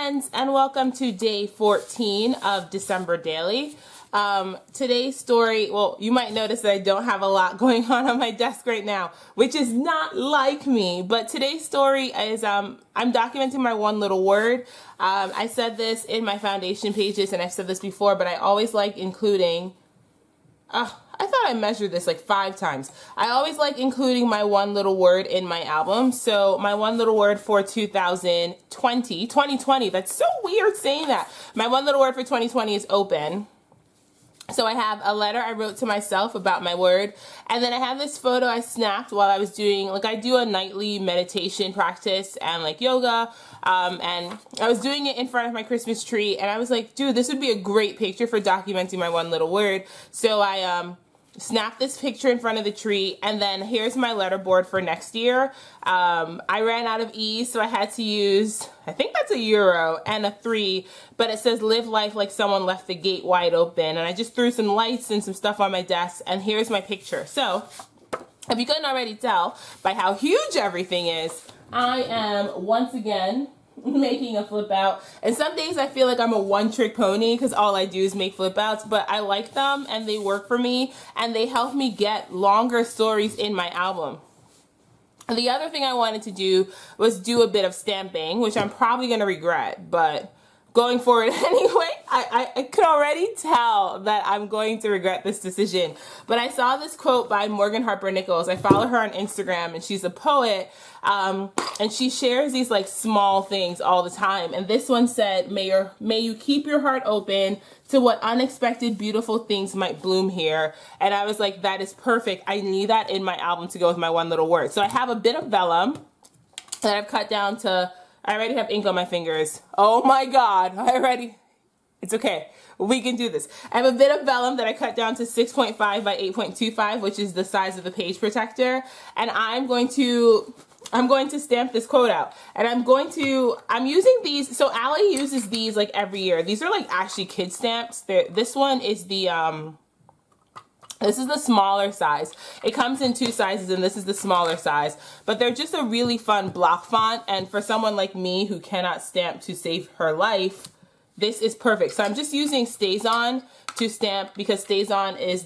friends, and welcome to day 14 of December Daily. Today's story, well, you might notice that I don't have a lot going on my desk right now, which is not like me, but today's story is, I'm documenting my one little word. I said this in my foundation pages, and I've said this before, but I always like including, I thought I measured this like 5 times. I always like including my one little word in my album. So my one little word for 2020, that's so weird saying that. My one little word for 2020 is open. So I have a letter I wrote to myself about my word, and then I have this photo I snapped while I was doing, like, I do a nightly meditation practice and like yoga, and I was doing it in front of my Christmas tree, and I was like, dude, this would be a great picture for documenting my one little word. So I snapped this picture in front of the tree, and then here's my letterboard for next year. I ran out of E's, so I had to use, I think that's a euro and a 3, but it says live life like someone left the gate wide open, and I just threw some lights and some stuff on my desk, and here's my picture. So if you couldn't already tell by how huge everything is, I am once again making a flip out, and some days I feel like I'm a one-trick pony because all I do is make flip outs, but I like them and they work for me and they help me get longer stories in my album. And the other thing I wanted to do was do a bit of stamping, which I'm probably going to regret, but going forward anyway, I can already tell that I'm going to regret this decision. But I saw this quote by Morgan Harper Nichols. I follow her on Instagram, and she's a poet, and she shares these like small things all the time. And this one said, may you keep your heart open to what unexpected beautiful things might bloom here. And I was like, that is perfect. I need that in my album to go with my one little word. So I have a bit of vellum that I've cut down to, I already have ink on my fingers. Oh my God, it's okay. We can do this. I have a bit of vellum that I cut down to 6.5 by 8.25, which is the size of the page protector. And I'm going to stamp this quote out. And I'm using these, so Allie uses these like every year. These are like actually kid stamps. This one is this is the smaller size. It comes in 2 sizes, and this is the smaller size. But they're just a really fun block font, and for someone like me who cannot stamp to save her life, this is perfect. So I'm just using StazOn to stamp because StazOn is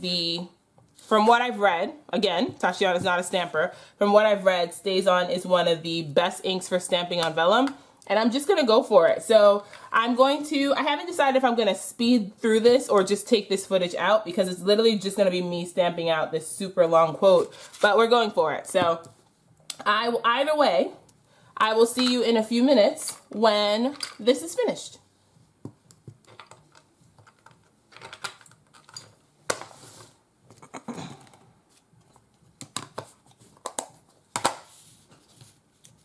from what I've read, again, Tashiana's not a stamper, from what I've read, StazOn is one of the best inks for stamping on vellum. And I'm just going to go for it. So I haven't decided if I'm going to speed through this or just take this footage out, because it's literally just going to be me stamping out this super long quote, but we're going for it. So either way, I will see you in a few minutes when this is finished.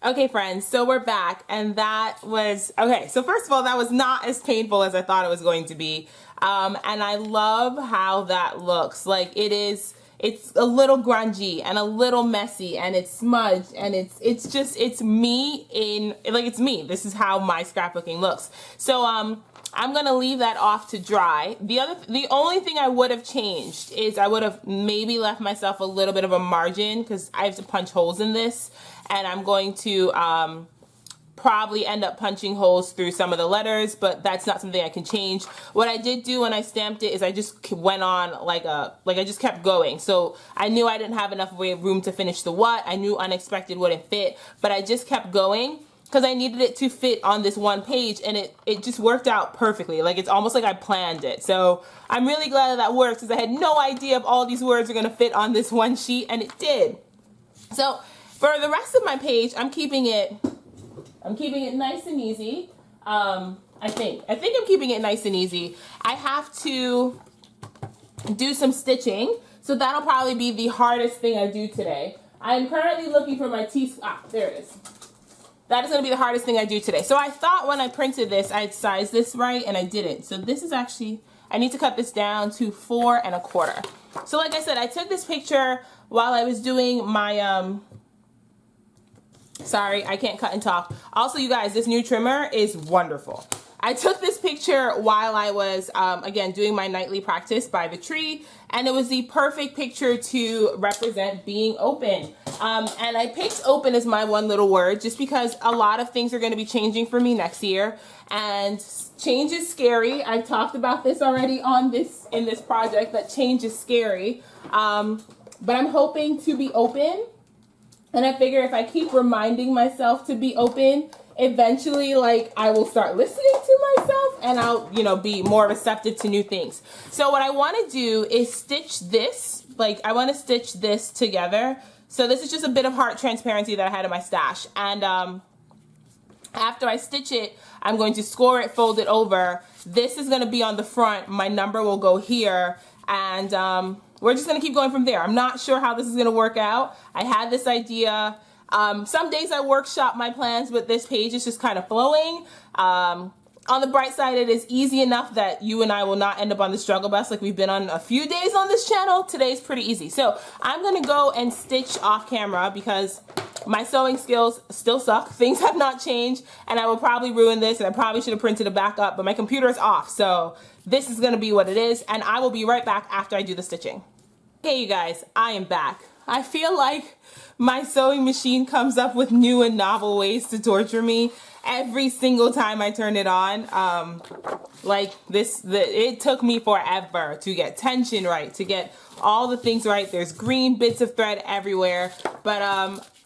Okay, friends, so we're back, and that was, okay, so first of all, that was not as painful as I thought it was going to be, and I love how that looks. Like, it's a little grungy and a little messy, and it's smudged, and it's me it's me. This is how my scrapbooking looks. So, I'm gonna leave that off to dry. The only thing I would have changed is I would have maybe left myself a little bit of a margin, because I have to punch holes in this, and I'm going to probably end up punching holes through some of the letters, but that's not something I can change. What I did do when I stamped it is I just went on I just kept going. So I knew I didn't have enough room to finish the what. I knew unexpected wouldn't fit, but I just kept going because I needed it to fit on this one page, and it just worked out perfectly. Like, it's almost like I planned it. So I'm really glad that works, because I had no idea if all these words are gonna fit on this one sheet, and it did. So for the rest of my page, I'm keeping it nice and easy. I think I'm keeping it nice and easy. I have to do some stitching, so that'll probably be the hardest thing I do today. I'm currently looking for my there it is. That is going to be the hardest thing I do today. So I thought when I printed this, I'd sized this right, and I didn't. So this is actually, I need to cut this down to 4 1/4. So like I said, I took this picture while I was doing my, sorry, I can't cut and talk. Also, you guys, this new trimmer is wonderful. I took this picture while I was, again, doing my nightly practice by the tree, and it was the perfect picture to represent being open. And I picked open as my one little word just because a lot of things are going to be changing for me next year. And change is scary. I've talked about this already in this project, that change is scary. But I'm hoping to be open. And I figure if I keep reminding myself to be open, eventually, like, I will start listening to myself and I'll, you know, be more receptive to new things. So what I want to do is stitch this, like, I want to stitch this together. So this is just a bit of heart transparency that I had in my stash. And after I stitch it, I'm going to score it, fold it over. This is going to be on the front. My number will go here. And we're just going to keep going from there. I'm not sure how this is going to work out. I had this idea. Some days I workshop my plans, but this page is just kind of flowing. On the bright side, it is easy enough that you and I will not end up on the struggle bus like we've been on a few days on this channel. Today's pretty easy. So I'm going to go and stitch off camera because my sewing skills still suck. Things have not changed and I will probably ruin this, and I probably should have printed a backup, but my computer is off. So this is going to be what it is, and I will be right back after I do the stitching. Okay, you guys, I am back. I feel like my sewing machine comes up with new and novel ways to torture me every single time I turn it on. It took me forever to get tension right, to get all the things right. There's green bits of thread everywhere, but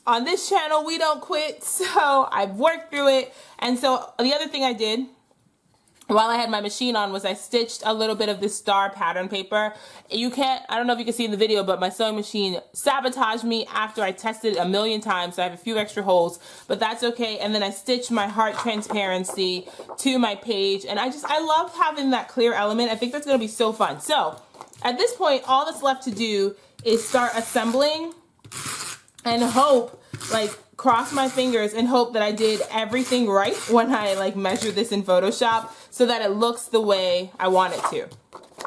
on this channel we don't quit, so I've worked through it. And so the other thing I did while I had my machine on was I stitched a little bit of this star pattern paper. I don't know if you can see in the video, but my sewing machine sabotaged me after I tested it a million times, so I have a few extra holes, but that's okay. And then I stitched my heart transparency to my page, and I love having that clear element. I think that's gonna be so fun. So at this point, all that's left to do is start assembling and hope, like, cross my fingers and hope that I did everything right when I like measure this in Photoshop so that it looks the way I want it to.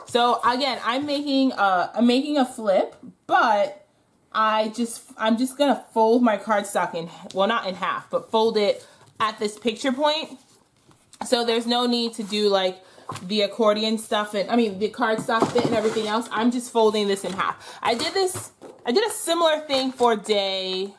So again, I'm making a flip, but I'm just gonna fold my cardstock in, well, not in half, but fold it at this picture point. So there's no need to do like the accordion stuff and the cardstock bit and everything else. I'm just folding this in half. I did a similar thing for day,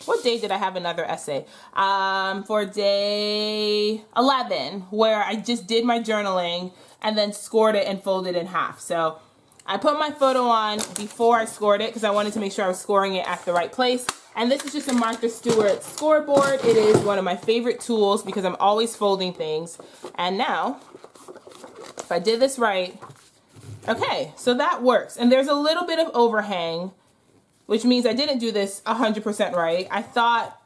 what day did I have another essay? For day 11, where I just did my journaling and then scored it and folded in half. So I put my photo on before I scored it because I wanted to make sure I was scoring it at the right place. And this is just a Martha Stewart scoreboard. It is one of my favorite tools because I'm always folding things. And now, if I did this right, okay, so that works. And there's a little bit of overhang, which means I didn't do this 100% right. I thought,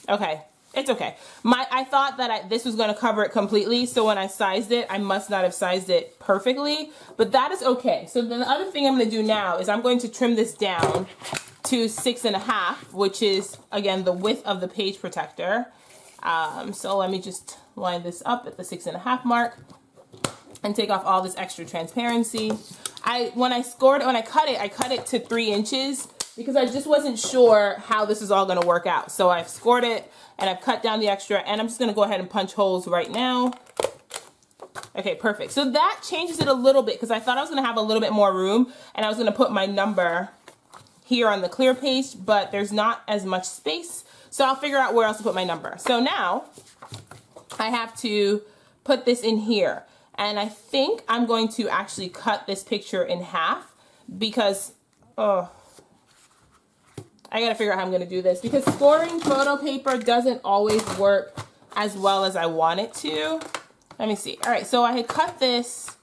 okay, it's okay. I thought that this was gonna cover it completely, so when I sized it, I must not have sized it perfectly, but that is okay. So then the other thing I'm gonna do now is I'm going to trim this down to 6.5, which is, again, the width of the page protector. So let me just line this up at the 6.5 mark and take off all this extra transparency. When I cut it to 3 inches because I just wasn't sure how this is all gonna work out. So I've scored it and I've cut down the extra, and I'm just gonna go ahead and punch holes right now. Okay, perfect. So that changes it a little bit because I thought I was gonna have a little bit more room and I was gonna put my number here on the clear page, but there's not as much space. So I'll figure out where else to put my number. So now I have to put this in here. And I think I'm going to actually cut this picture in half because, I gotta figure out how I'm gonna do this because scoring photo paper doesn't always work as well as I want it to. Let me see. All right, so I had cut this,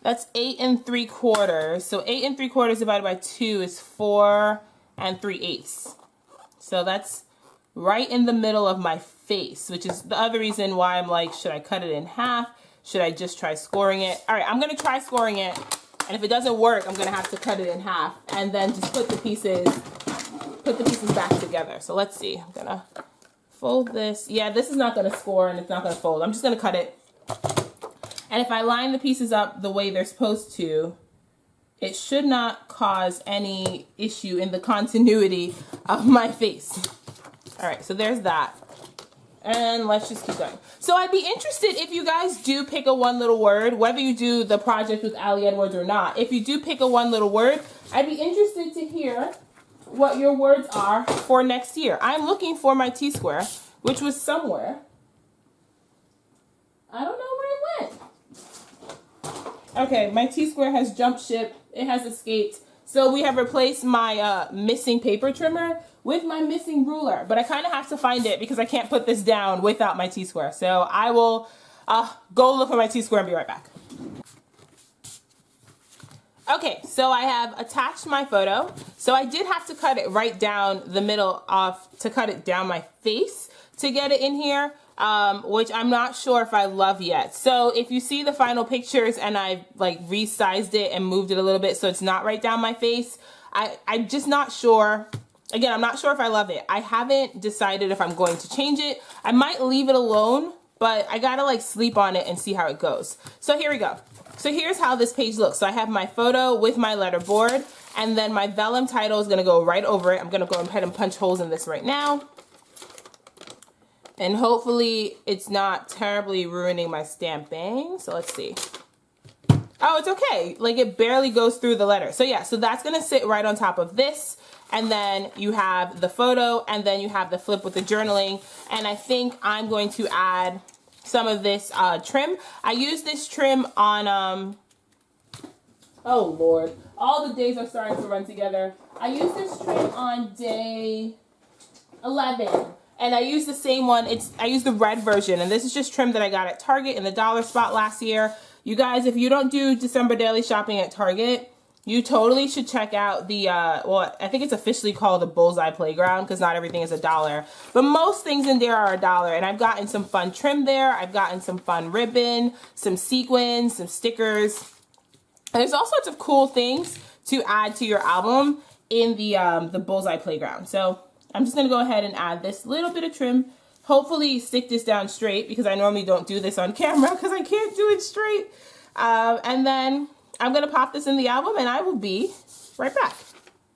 that's 8 3/4. So 8 3/4 divided by 2 is 4 3/8. So that's right in the middle of my face, which is the other reason why I'm like, should I cut it in half? Should I just try scoring it? All right, I'm gonna try scoring it. And if it doesn't work, I'm gonna have to cut it in half and then just put the pieces back together. So let's see, I'm gonna fold this. Yeah, this is not gonna score and it's not gonna fold. I'm just gonna cut it. And if I line the pieces up the way they're supposed to, it should not cause any issue in the continuity of my face. All right, so there's that. And let's just keep going. So I'd be interested if you guys do pick a one little word, whether you do the project with Ali Edwards or not. If you do pick a one little word, I'd be interested to hear what your words are for next year. I'm looking for my T-square, which was somewhere. I don't know where it went. Okay, my T-square has jumped ship. It has escaped. So we have replaced my missing paper trimmer with my missing ruler. But I kind of have to find it because I can't put this down without my T-square. So I will go look for my T-square and be right back. Okay, so I have attached my photo. So I did have to cut it right down the middle to cut it down my face to get it in here, which I'm not sure if I love yet. So if you see the final pictures and I've like resized it and moved it a little bit so it's not right down my face, I'm just not sure. Again, I'm not sure if I love it. I haven't decided if I'm going to change it. I might leave it alone, but I gotta like sleep on it and see how it goes. So here we go. So here's how this page looks. So I have my photo with my letter board, and then my vellum title is gonna go right over it. I'm gonna go ahead and punch holes in this right now. And hopefully it's not terribly ruining my stamping. So let's see. Oh, it's okay. Like it barely goes through the letter. So yeah, so that's gonna sit right on top of this. And then you have the photo, and then you have the flip with the journaling. And I think I'm going to add some of this trim. I use this trim on, oh Lord, all the days are starting to run together. I use this trim on day 11, and I use the same one. I use the red version, and this is just trim that I got at Target in the dollar spot last year. You guys, if you don't do December daily shopping at Target, you totally should check out the, well, I think it's officially called the Bullseye Playground because not everything is $1. But most things in there are $1. And I've gotten some fun trim there. I've gotten some fun ribbon, some sequins, some stickers. And there's all sorts of cool things to add to your album in the Bullseye Playground. So I'm just going to go ahead and add this little bit of trim. Hopefully stick this down straight because I normally don't do this on camera because I can't do it straight. And then I'm gonna pop this in the album and I will be right back.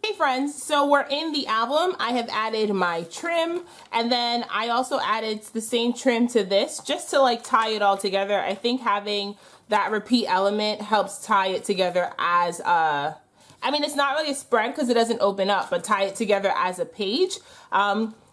Hey friends, so we're in the album. I have added my trim, and then I also added the same trim to this just to like tie it all together. I think having that repeat element helps tie it together as I mean, it's not really a spread because it doesn't open up, but tie it together as a page.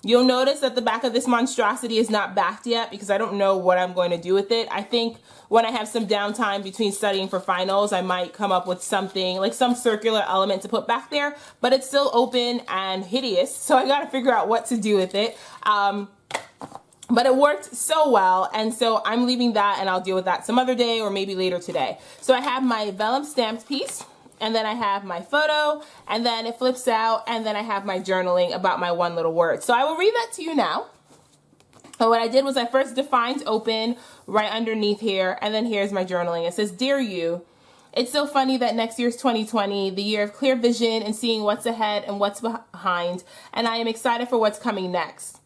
You'll notice that the back of this monstrosity is not backed yet because I don't know what I'm going to do with it. I think when I have some downtime between studying for finals, I might come up with something, like some circular element to put back there, but it's still open and hideous, so I gotta figure out what to do with it. But it worked so well, and so I'm leaving that, and I'll deal with that some other day or maybe later today. So I have my vellum stamped piece, and then I have my photo, and then it flips out, and then I have my journaling about my one little word. So I will read that to you now. And what I did was I first defined open right underneath here, and then here's my journaling. It says, "Dear you, it's so funny that next year's 2020, the year of clear vision and seeing what's ahead and what's behind, and I am excited for what's coming next.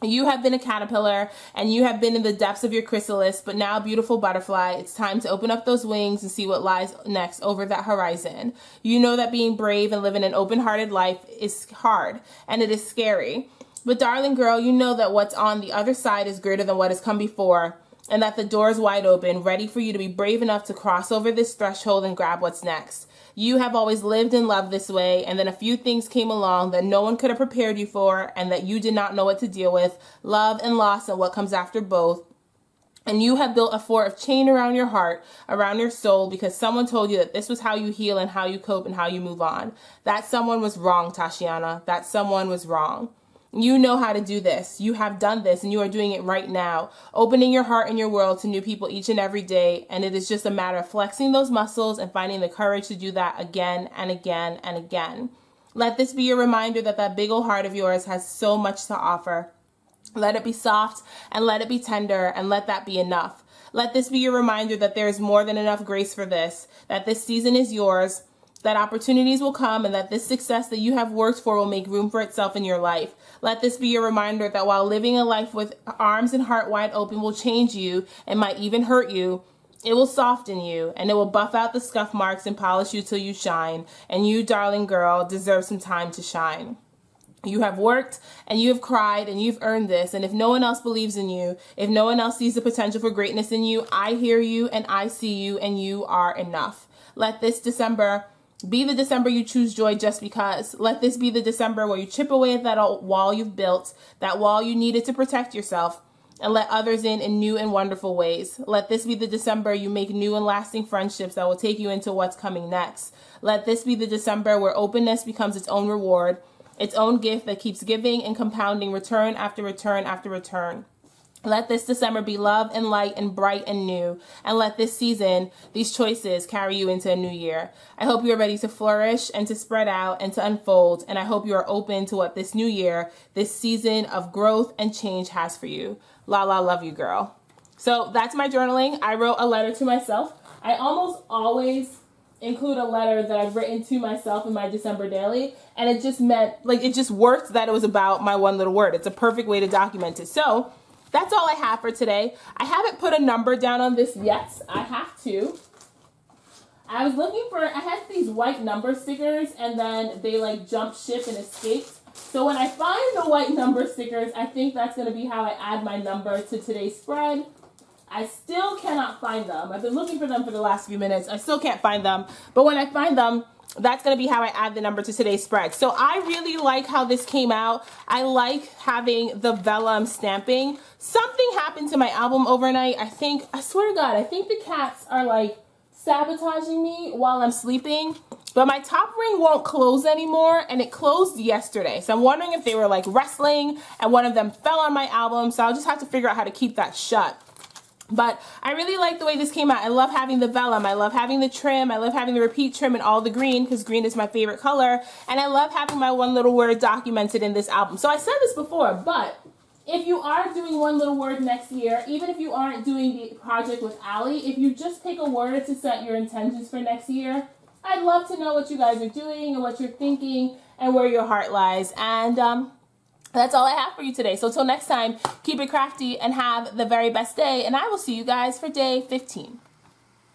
You have been a caterpillar, and you have been in the depths of your chrysalis, but now, beautiful butterfly, it's time to open up those wings and see what lies next over that horizon. You know that being brave and living an open-hearted life is hard, and it is scary. But darling girl, you know that what's on the other side is greater than what has come before, and that the door is wide open, ready for you to be brave enough to cross over this threshold and grab what's next. You have always lived and loved this way, and then a few things came along that no one could have prepared you for, and that you did not know what to deal with, love and loss and what comes after both. And you have built a fort of chain around your heart, around your soul, because someone told you that this was how you heal and how you cope and how you move on. That someone was wrong, Tashiana. That someone was wrong. You know how to do this. You have done this, and you are doing it right now, opening your heart and your world to new people each and every day, and it is just a matter of flexing those muscles and finding the courage to do that again and again and again. Let this be your reminder that that big old heart of yours has so much to offer. Let it be soft, and let it be tender, and let that be enough. Let this be your reminder that there is more than enough grace for this, that this season is yours, that opportunities will come, and that this success that you have worked for will make room for itself in your life. Let this be your reminder that while living a life with arms and heart wide open will change you and might even hurt you, it will soften you, and it will buff out the scuff marks and polish you till you shine. And you, darling girl, deserve some time to shine. You have worked, and you have cried, and you've earned this. And if no one else believes in you, if no one else sees the potential for greatness in you, I hear you, and I see you, and you are enough. Let this December Be the December you choose joy just because. Let this be the December where you chip away at that old wall you've built, that wall you needed to protect yourself, and let others in new and wonderful ways. Let this be the December you make new and lasting friendships that will take you into what's coming next. Let this be the December where openness becomes its own reward, its own gift that keeps giving and compounding return after return after return. Let this December be love and light and bright and new. And let this season, these choices, carry you into a new year. I hope you are ready to flourish and to spread out and to unfold. And I hope you are open to what this new year, this season of growth and change has for you. La la, love you, girl. So that's my journaling. I wrote a letter to myself. I almost always include a letter that I've written to myself in my December daily. And it just meant, like, it just worked that it was about my one little word. It's a perfect way to document it. So that's all I have for today. I haven't put a number down on this yet. I have to. I was looking for, I had these white number stickers and then they like jumped ship and escaped. So when I find the white number stickers, I think that's going to be how I add my number to today's spread. I still cannot find them. I've been looking for them for the last few minutes. I still can't find them. But when I find them, that's going to be how I add the number to today's spread. So I really like how this came out. I like having the vellum stamping. Something happened to my album overnight. I swear to God, I think the cats are like sabotaging me while I'm sleeping. But my top ring won't close anymore, and it closed yesterday. So I'm wondering if they were like wrestling and one of them fell on my album. So I'll just have to figure out how to keep that shut. But I really like the way this came out. I love having the vellum. I love having the trim. I love having the repeat trim and all the green because green is my favorite color. And I love having my one little word documented in this album. So I said this before, but if you are doing one little word next year, even if you aren't doing the project with Allie, if you just pick a word to set your intentions for next year, I'd love to know what you guys are doing and what you're thinking and where your heart lies. And that's all I have for you today. So till next time, keep it crafty and have the very best day. And I will see you guys for day 15.